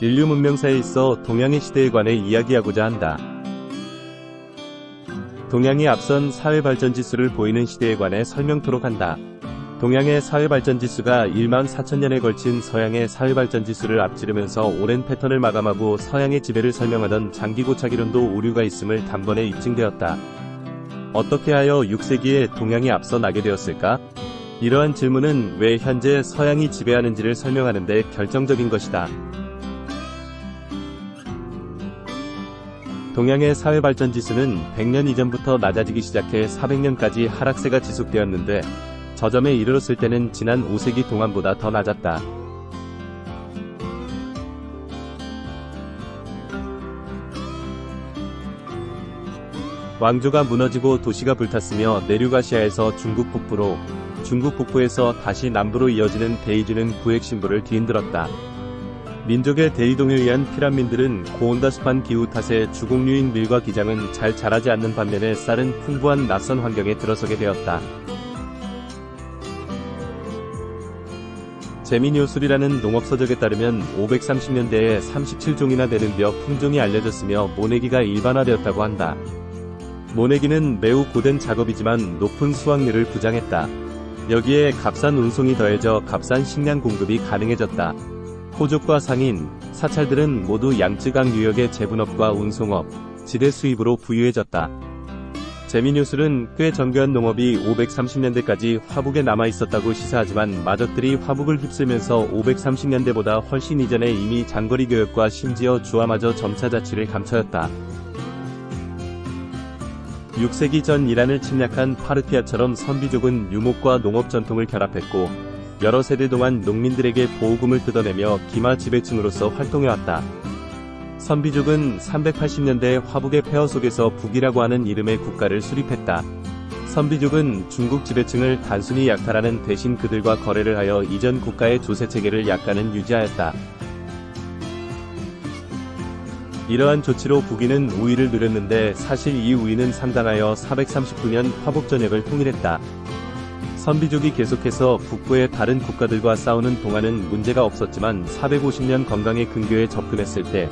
인류 문명사에 있어 동양의 시대에 관해 이야기하고자 한다. 동양이 앞선 사회발전지수를 보이는 시대에 관해 설명토록 한다. 동양의 사회발전지수가 14,000년에 걸친 서양의 사회발전지수를 앞지르면서 오랜 패턴을 마감하고 서양의 지배를 설명하던 장기고착이론도 오류가 있음을 단번에 입증되었다. 어떻게 하여 6세기에 동양이 앞서 나게 되었을까? 이러한 질문은 왜 현재 서양이 지배하는지를 설명하는 데 결정적인 것이다. 동양의 사회발전지수는 100년 이전부터 낮아지기 시작해 400년까지 하락세가 지속되었는데 저점에 이르렀을 때는 지난 5세기 동안보다 더 낮았다. 왕조가 무너지고 도시가 불탔으며 내륙아시아에서 중국 북부로, 중국 북부에서 다시 남부로 이어지는 대이주는 구획 신부를 뒤흔들었다. 민족의 대이동에 의한 피란민들은 고온다습한 기후 탓에 주곡류인 밀과 기장은 잘 자라지 않는 반면에 쌀은 풍부한 낯선 환경에 들어서게 되었다. 제미뇨술이라는 농업서적에 따르면 530년대에 37종이나 되는 몇 품종이 알려졌으며 모내기가 일반화되었다고 한다. 모내기는 매우 고된 작업이지만 높은 수확률을 부장했다. 여기에 값싼 운송이 더해져 값싼 식량 공급이 가능해졌다. 호족과 상인, 사찰들은 모두 양쯔강 유역의 제분업과 운송업, 지대 수입으로 부유해졌다. 제미뇨술은 꽤 정교한 농업이 530년대까지 화북에 남아있었다고 시사하지만 마적들이 화북을 휩쓸면서 530년대보다 훨씬 이전에 이미 장거리 교역과 심지어 주화마저 점차 자취를 감춰였다. 6세기 전 이란을 침략한 파르티아처럼 선비족은 유목과 농업 전통을 결합했고 여러 세대 동안 농민들에게 보호금을 뜯어내며 기마 지배층으로서 활동해왔다. 선비족은 380년대 화북의 폐허 속에서 북이라고 하는 이름의 국가를 수립했다. 선비족은 중국 지배층을 단순히 약탈하는 대신 그들과 거래를 하여 이전 국가의 조세체계를 약간은 유지하였다. 이러한 조치로 북인은 우위를 누렸는데 사실 이 우위는 상당하여 439년 화북 전역을 통일했다. 선비족이 계속해서 북부의 다른 국가들과 싸우는 동안은 문제가 없었지만 450년 건강의 근교에 접근했을 때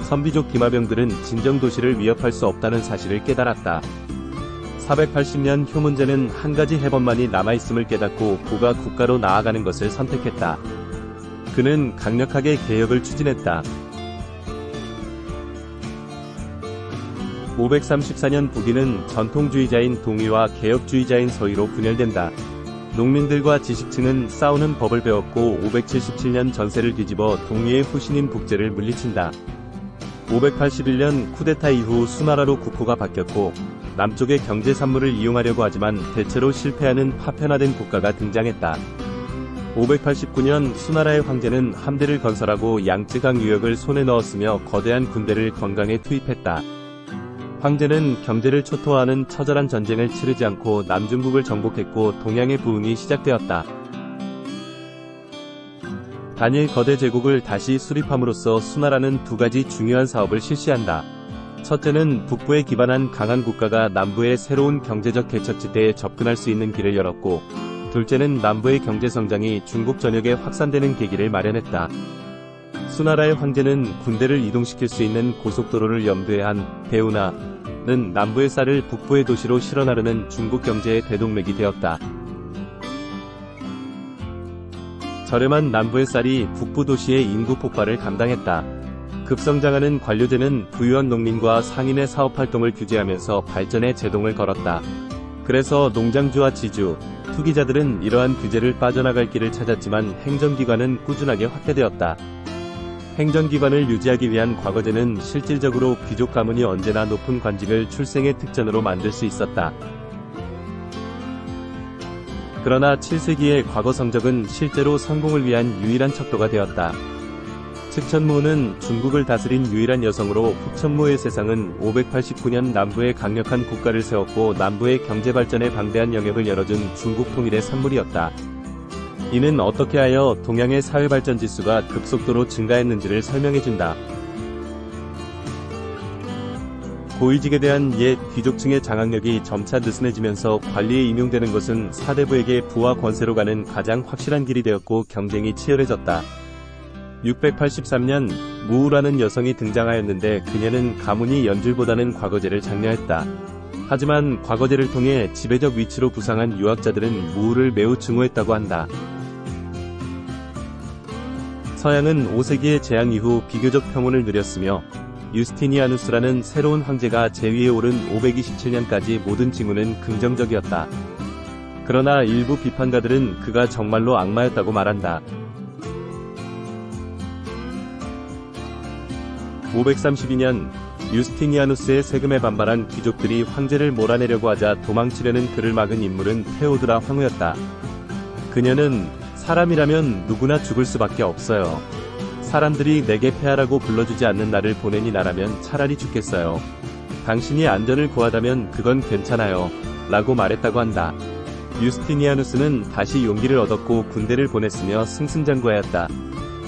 선비족 기마병들은 진정 도시를 위협할 수 없다는 사실을 깨달았다. 480년 효문제는 한 가지 해법만이 남아있음을 깨닫고 부가 국가로 나아가는 것을 선택했다. 그는 강력하게 개혁을 추진했다. 534년 북인은 전통주의자인 동위와 개혁주의자인 서위로 분열된다. 농민들과 지식층은 싸우는 법을 배웠고 577년 전세를 뒤집어 동위의 후신인 북제를 물리친다. 581년 쿠데타 이후 수나라로 국호가 바뀌었고 남쪽의 경제 산물을 이용하려고 하지만 대체로 실패하는 파편화된 국가가 등장했다. 589년 수나라의 황제는 함대를 건설하고 양쯔강 유역을 손에 넣었으며 거대한 군대를 건강에 투입했다. 황제는 경제를 초토화하는 처절한 전쟁을 치르지 않고 남중국을 정복했고 동양의 부흥이 시작되었다. 단일 거대 제국을 다시 수립함으로써 수나라는 두 가지 중요한 사업을 실시한다. 첫째는 북부에 기반한 강한 국가가 남부의 새로운 경제적 개척지대에 접근할 수 있는 길을 열었고, 둘째는 남부의 경제성장이 중국 전역에 확산되는 계기를 마련했다. 수나라의 황제는 군대를 이동시킬 수 있는 고속도로를 염두에 한 대운하는 남부의 쌀을 북부의 도시로 실어 나르는 중국 경제의 대동맥이 되었다. 저렴한 남부의 쌀이 북부 도시의 인구 폭발을 감당했다. 급성장하는 관료제는 부유한 농민과 상인의 사업활동을 규제하면서 발전에 제동을 걸었다. 그래서 농장주와 지주, 투기자들은 이러한 규제를 빠져나갈 길을 찾았지만 행정기관은 꾸준하게 확대되었다. 행정기관을 유지하기 위한 과거제는 실질적으로 귀족 가문이 언제나 높은 관직을 출생의 특전으로 만들 수 있었다. 그러나 7세기의 과거 성적은 실제로 성공을 위한 유일한 척도가 되었다. 측천무는 중국을 다스린 유일한 여성으로 흑천무의 세상은 589년 남부에 강력한 국가를 세웠고 남부의 경제발전에 방대한 영역을 열어준 중국 통일의 산물이었다. 이는 어떻게 하여 동양의 사회발전 지수가 급속도로 증가했는지를 설명해준다. 고위직에 대한 옛 귀족층의 장악력이 점차 느슨해지면서 관리에 임용되는 것은 사대부에게 부와 권세로 가는 가장 확실한 길이 되었고 경쟁이 치열해졌다. 683년 무우라는 여성이 등장하였는데 그녀는 가문이 연줄보다는 과거제를 장려했다. 하지만 과거제를 통해 지배적 위치로 부상한 유학자들은 무우를 매우 증오했다고 한다. 서양은 5세기의 재앙 이후 비교적 평온을 누렸으며 유스티니아누스라는 새로운 황제가 제위에 오른 527년까지 모든 징후는 긍정적이었다. 그러나 일부 비판가들은 그가 정말로 악마였다고 말한다. 532년 유스티니아누스의 세금에 반발한 귀족들이 황제를 몰아내려고 하자 도망치려는 그를 막은 인물은 테오드라 황후였다. 그녀는 사람이라면 누구나 죽을 수밖에 없어요. 사람들이 내게 폐하라고 불러주지 않는 나를 보내니 나라면 차라리 죽겠어요. 당신이 안전을 구하다면 그건 괜찮아요. 라고 말했다고 한다. 유스티니아누스는 다시 용기를 얻었고 군대를 보냈으며 승승장구하였다.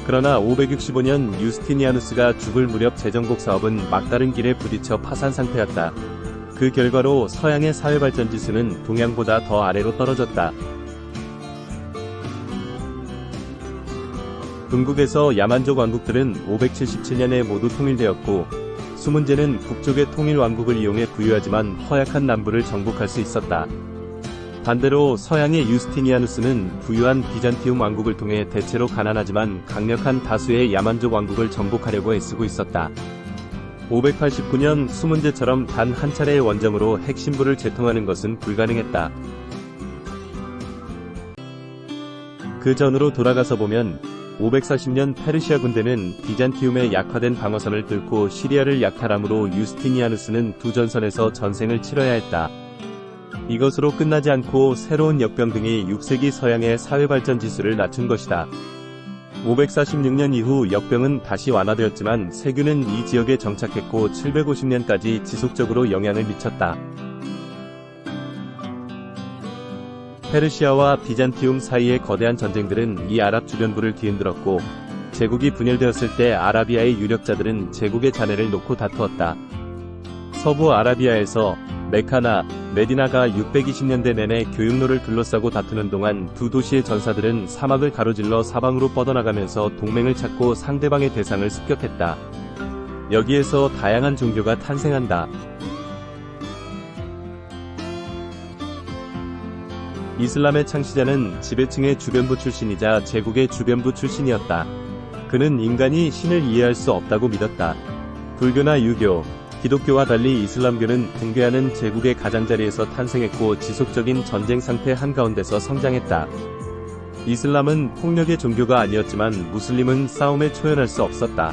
그러나 565년 유스티니아누스가 죽을 무렵 재정복 사업은 막다른 길에 부딪혀 파산 상태였다. 그 결과로 서양의 사회발전 지수는 동양보다 더 아래로 떨어졌다. 중국에서 야만족 왕국들은 577년에 모두 통일되었고 수문제는 북쪽의 통일왕국을 이용해 부유하지만 허약한 남부를 정복할 수 있었다. 반대로 서양의 유스티니아누스는 부유한 비잔티움 왕국을 통해 대체로 가난하지만 강력한 다수의 야만족 왕국을 정복하려고 애쓰고 있었다. 589년 수문제처럼 단 한 차례의 원정으로 핵심부를 재통하는 것은 불가능했다. 그 전으로 돌아가서 보면 540년 페르시아 군대는 비잔티움의 약화된 방어선을 뚫고 시리아를 약탈함으로 유스티니아누스는 두 전선에서 전생을 치러야 했다. 이것으로 끝나지 않고 새로운 역병 등이 6세기 서양의 사회발전 지수를 낮춘 것이다. 546년 이후 역병은 다시 완화되었지만 세균은 이 지역에 정착했고 750년까지 지속적으로 영향을 미쳤다. 페르시아와 비잔티움 사이의 거대한 전쟁들은 이 아랍 주변부를 뒤흔들었고 제국이 분열되었을 때 아라비아의 유력자들은 제국의 잔해를 놓고 다투었다. 서부 아라비아에서 메카나 메디나가 620년대 내내 교육로를 둘러싸고 다투는 동안 두 도시의 전사들은 사막을 가로질러 사방으로 뻗어나가면서 동맹을 찾고 상대방의 대상을 습격했다. 여기에서 다양한 종교가 탄생한다. 이슬람의 창시자는 지배층의 주변부 출신이자 제국의 주변부 출신이었다. 그는 인간이 신을 이해할 수 없다고 믿었다. 불교나 유교, 기독교와 달리 이슬람교는 붕괴하는 제국의 가장자리에서 탄생했고 지속적인 전쟁 상태 한가운데서 성장했다. 이슬람은 폭력의 종교가 아니었지만 무슬림은 싸움에 초연할 수 없었다.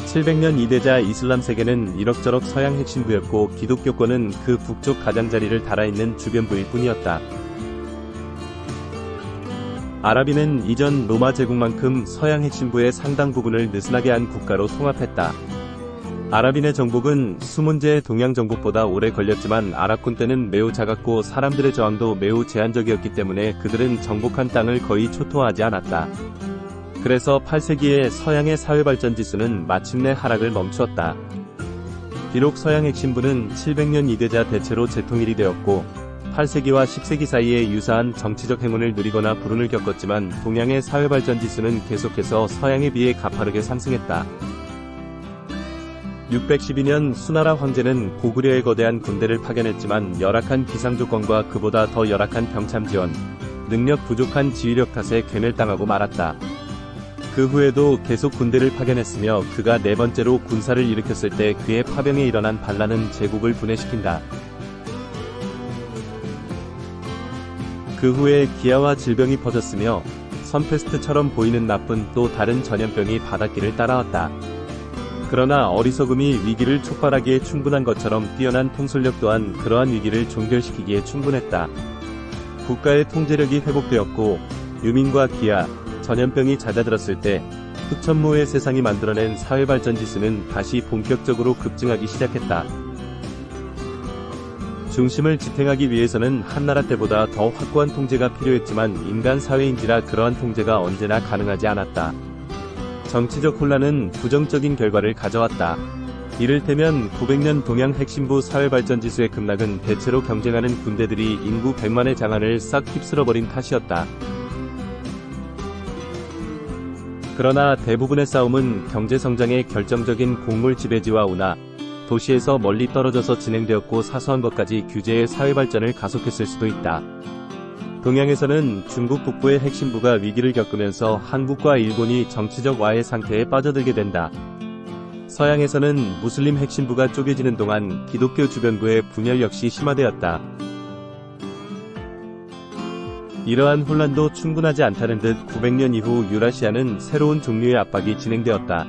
700년 이대자 이슬람 세계는 이럭저럭 서양 핵심부였고 기독교권은 그 북쪽 가장자리를 달아있는 주변부일 뿐이었다. 아라비는 이전 로마 제국만큼 서양 핵심부의 상당 부분을 느슨하게 한 국가로 통합했다. 아라비네 정복은 수문제의 동양 정복보다 오래 걸렸지만 아랍군 때는 매우 작았고 사람들의 저항도 매우 제한적이었기 때문에 그들은 정복한 땅을 거의 초토화하지 않았다. 그래서 8세기의 서양의 사회발전 지수는 마침내 하락을 멈추었다. 비록 서양 핵심부는 700년 이되자 대체로 재통일이 되었고 8세기와 10세기 사이에 유사한 정치적 행운을 누리거나 불운을 겪었지만 동양의 사회발전 지수는 계속해서 서양에 비해 가파르게 상승했다. 612년 수나라 황제는 고구려의 거대한 군대를 파견했지만 열악한 기상조건과 그보다 더 열악한 병참 지원, 능력 부족한 지휘력 탓에 괴멸당하고 말았다. 그 후에도 계속 군대를 파견했으며 그가 네 번째로 군사를 일으켰을 때 그의 파병에 일어난 반란은 제국을 분해시킨다. 그 후에 기아와 질병이 퍼졌으며 선페스트처럼 보이는 나쁜 또 다른 전염병이 바닷길을 따라왔다. 그러나 어리석음이 위기를 촉발하기에 충분한 것처럼 뛰어난 통솔력 또한 그러한 위기를 종결시키기에 충분했다. 국가의 통제력이 회복되었고 유민과 기아, 전염병이 잦아들었을 때 후천무의 세상이 만들어낸 사회발전 지수는 다시 본격적으로 급증하기 시작했다. 중심을 지탱하기 위해서는 한나라 때보다 더 확고한 통제가 필요했지만 인간 사회인지라 그러한 통제가 언제나 가능하지 않았다. 정치적 혼란은 부정적인 결과를 가져왔다. 이를테면 900년 동양 핵심부 사회발전 지수의 급락은 대체로 경쟁하는 군대들이 인구 100만의 장안을 싹 휩쓸어버린 탓이었다. 그러나 대부분의 싸움은 경제성장의 결정적인 곡물 지배지와 운하, 도시에서 멀리 떨어져서 진행되었고 사소한 것까지 규제의 사회발전을 가속했을 수도 있다. 동양에서는 중국 북부의 핵심부가 위기를 겪으면서 한국과 일본이 정치적 와해 상태에 빠져들게 된다. 서양에서는 무슬림 핵심부가 쪼개지는 동안 기독교 주변부의 분열 역시 심화되었다. 이러한 혼란도 충분하지 않다는 듯 900년 이후 유라시아는 새로운 종류의 압박이 진행되었다.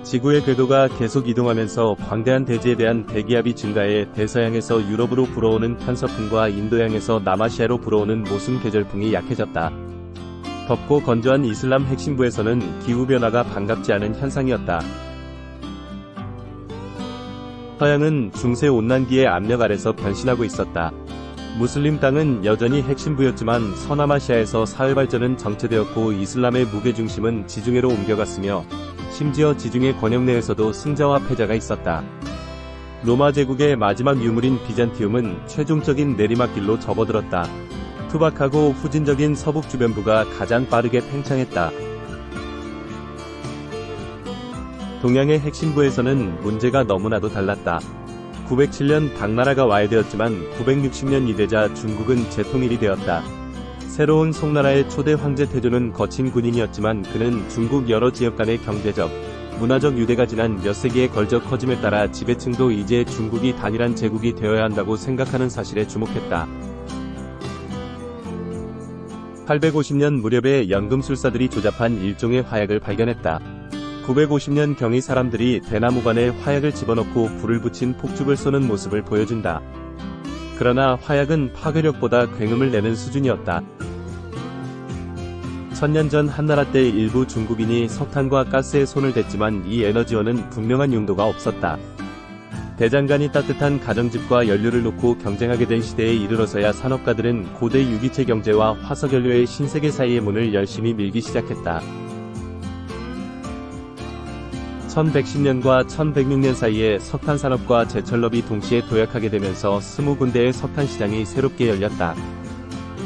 지구의 궤도가 계속 이동하면서 광대한 대지에 대한 대기압이 증가해 대서양에서 유럽으로 불어오는 편서풍과 인도양에서 남아시아로 불어오는 모순 계절풍이 약해졌다. 덥고 건조한 이슬람 핵심부에서는 기후변화가 반갑지 않은 현상이었다. 서양은 중세 온난기의 압력 아래서 변신하고 있었다. 무슬림 땅은 여전히 핵심부였지만 서남아시아에서 사회발전은 정체되었고 이슬람의 무게중심은 지중해로 옮겨갔으며 심지어 지중해 권역 내에서도 승자와 패자가 있었다. 로마 제국의 마지막 유물인 비잔티움은 최종적인 내리막길로 접어들었다. 투박하고 후진적인 서북 주변부가 가장 빠르게 팽창했다. 동양의 핵심부에서는 문제가 너무나도 달랐다. 907년 당나라가 와해되었지만 960년 이되자 중국은 재통일이 되었다. 새로운 송나라의 초대 황제 태조는 거친 군인이었지만 그는 중국 여러 지역 간의 경제적, 문화적 유대가 지난 몇 세기의 걸적 커짐에 따라 지배층도 이제 중국이 단일한 제국이 되어야 한다고 생각하는 사실에 주목했다. 850년 무렵에 연금술사들이 조잡한 일종의 화약을 발견했다. 950년 경의 사람들이 대나무관에 화약을 집어넣고 불을 붙인 폭죽을 쏘는 모습을 보여준다. 그러나 화약은 파괴력보다 굉음을 내는 수준이었다. 1000년 전 한나라 때 일부 중국인이 석탄과 가스에 손을 댔지만 이 에너지원은 분명한 용도가 없었다. 대장간이 따뜻한 가정집과 연료를 놓고 경쟁하게 된 시대에 이르러서야 산업가들은 고대 유기체 경제와 화석연료의 신세계 사이의 문을 열심히 밀기 시작했다. 1110년과 1106년 사이에 석탄산업과 제철업이 동시에 도약하게 되면서 20군데의 석탄시장이 새롭게 열렸다.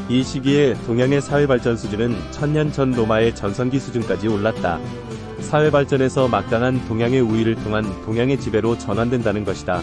이 시기에 동양의 사회발전 수준은 1000년 전 로마의 전성기 수준까지 올랐다. 사회발전에서 막강한 동양의 우위를 통한 동양의 지배로 전환된다는 것이다.